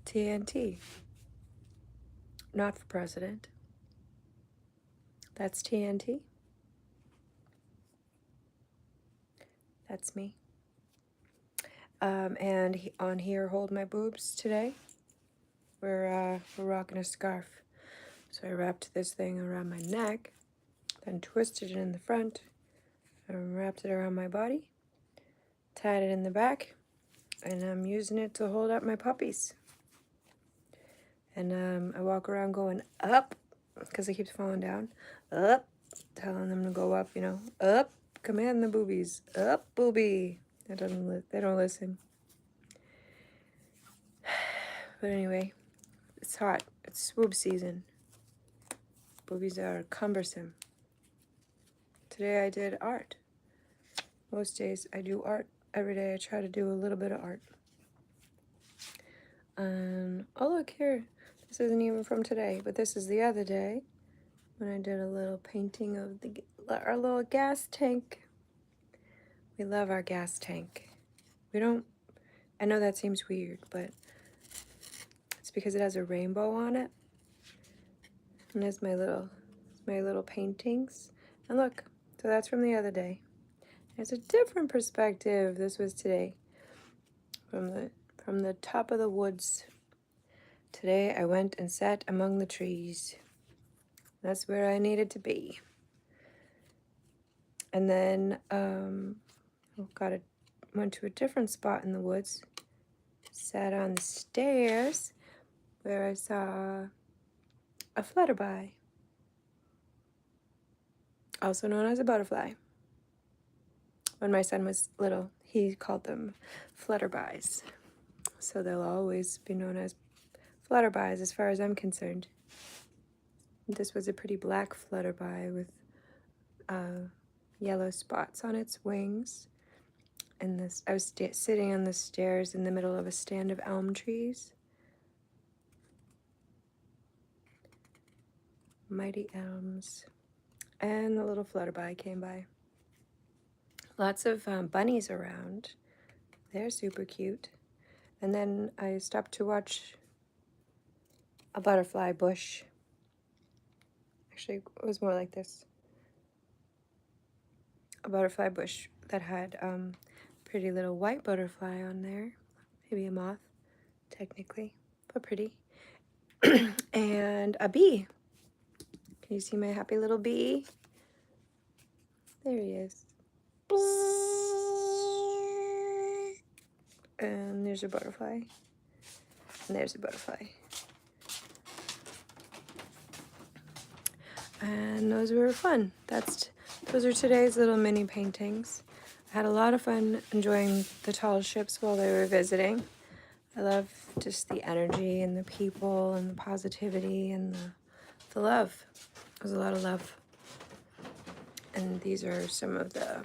TNT. Not for president. That's TNT. That's me. And on here, hold my boobs today. We're rocking a scarf. So I wrapped this thing around my neck, then twisted it in the front, and wrapped it around my body, tied it in the back, and I'm using it to hold up my puppies. And I walk around going up, because it keeps falling down, up, telling them to go up, you know, up, command the boobies, up, booby. They don't listen. But anyway, it's hot. It's boob season. Boobies are cumbersome. Today I did art. Most days I do art. Every day I try to do a little bit of art. Oh look here, this isn't even from today, but this is the other day when I did a little painting of our little gas tank. We love our gas tank. We don't, I know that seems weird, but it's because it has a rainbow on it. And there's my little paintings. And look, so that's from the other day. There's a different perspective. This was today. From the top of the woods. Today I went and sat among the trees. That's where I needed to be. And then went to a different spot in the woods. Sat on the stairs where I saw a flutterby, also known as a butterfly. When my son was little, he called them flutterbys. So they'll always be known as flutterbys as far as I'm concerned. This was a pretty black flutterby with yellow spots on its wings. And I was sitting on the stairs in the middle of a stand of elm trees. Mighty elms. And the little flutterby came by. Lots of bunnies around. They're super cute. And then I stopped to watch a butterfly bush. Actually, it was more like this. A butterfly bush that had pretty little white butterfly on there. Maybe a moth, technically, but pretty. And a bee. Can you see my happy little bee? There he is. And there's a butterfly. And there's a butterfly. And those were fun. Those are today's little mini paintings. I had a lot of fun enjoying the tall ships while they were visiting. I love just the energy and the people and the positivity and the love. There's a lot of love. And these are some of the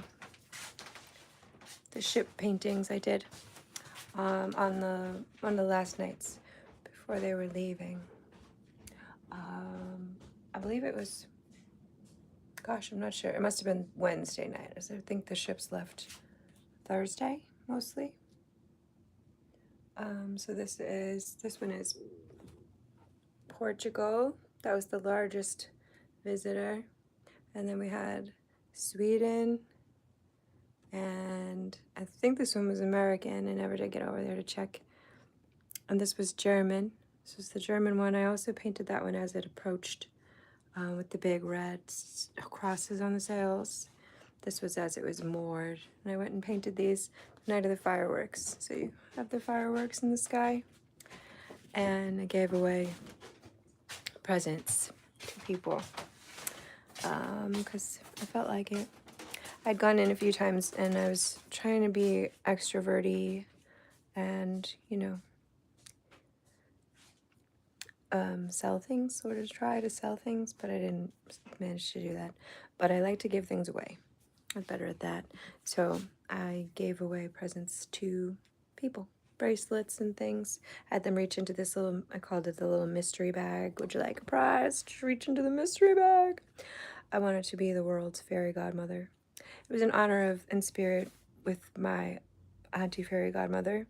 ship paintings I did on one of the last nights before they were leaving. I believe it was, gosh, I'm not sure. It must have been Wednesday night, as I think the ships left Thursday, mostly. So this one is Portugal. That was the largest visitor. And then we had Sweden, and I think this one was American. I never did get over there to check. And this was German. This was the German one. I also painted that one as it approached with the big red crosses on the sails. This was as it was moored. And I went and painted these the night of the fireworks. So you have the fireworks in the sky. And I gave away presents to people because I felt like it. I'd gone in a few times and I was trying to be extroverty and, you know, try to sell things, but I didn't manage to do that. But I like to give things away. I'm better at that. So I gave away presents to people, bracelets and things. I had them reach into this I called it the little mystery bag. Would you like a prize? Just reach into the mystery bag. I wanted to be the world's fairy godmother. It was in honor of and spirit with my auntie fairy godmother,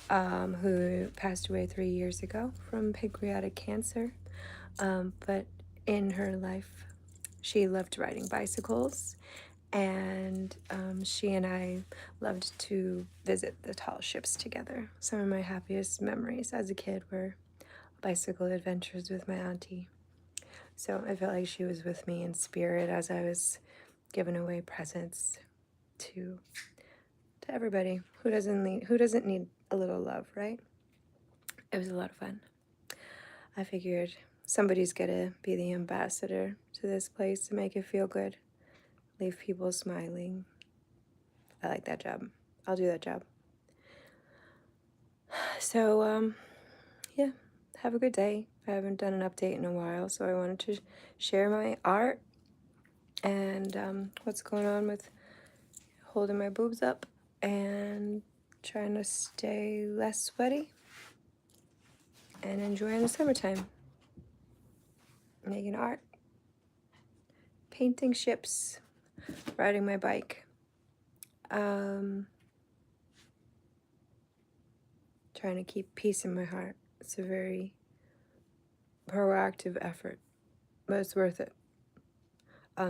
who passed away 3 years ago from pancreatic cancer. But in her life, she loved riding bicycles, and she and I loved to visit the tall ships together. Some of my happiest memories as a kid were bicycle adventures with my auntie. So I felt like she was with me in spirit as I was giving away presents to everybody who doesn't need a little love, right? It was a lot of fun. I figured somebody's gotta be the ambassador to this place to make it feel good, leave people smiling. I like that job. I'll do that job. So yeah, have a good day. I haven't done an update in a while, so I wanted to share my art and what's going on with holding my boobs up and trying to stay less sweaty and enjoying the summertime. Making art, painting ships, riding my bike. Trying to keep peace in my heart. It's a very proactive effort, but it's worth it.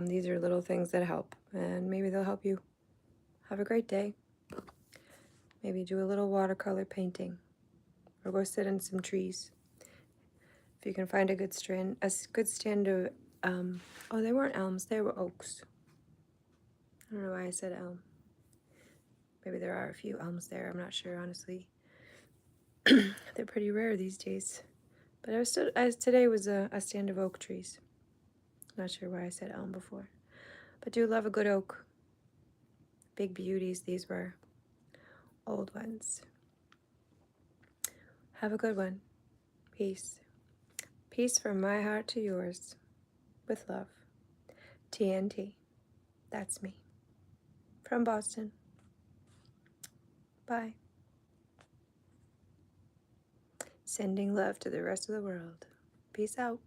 These are little things that help, and maybe they'll help you. Have a great day. Maybe do a little watercolor painting, or go sit in some trees. If you can find a good stand of, oh, they weren't elms, they were oaks. I don't know why I said elm. Maybe there are a few elms there, I'm not sure, honestly. They're pretty rare these days. But today was a stand of oak trees. Not sure why I said elm before. But do love a good oak. Big beauties these were. Old ones. Have a good one. Peace. Peace from my heart to yours. With love. TNT. That's me. From Boston. Bye. Sending love to the rest of the world. Peace out.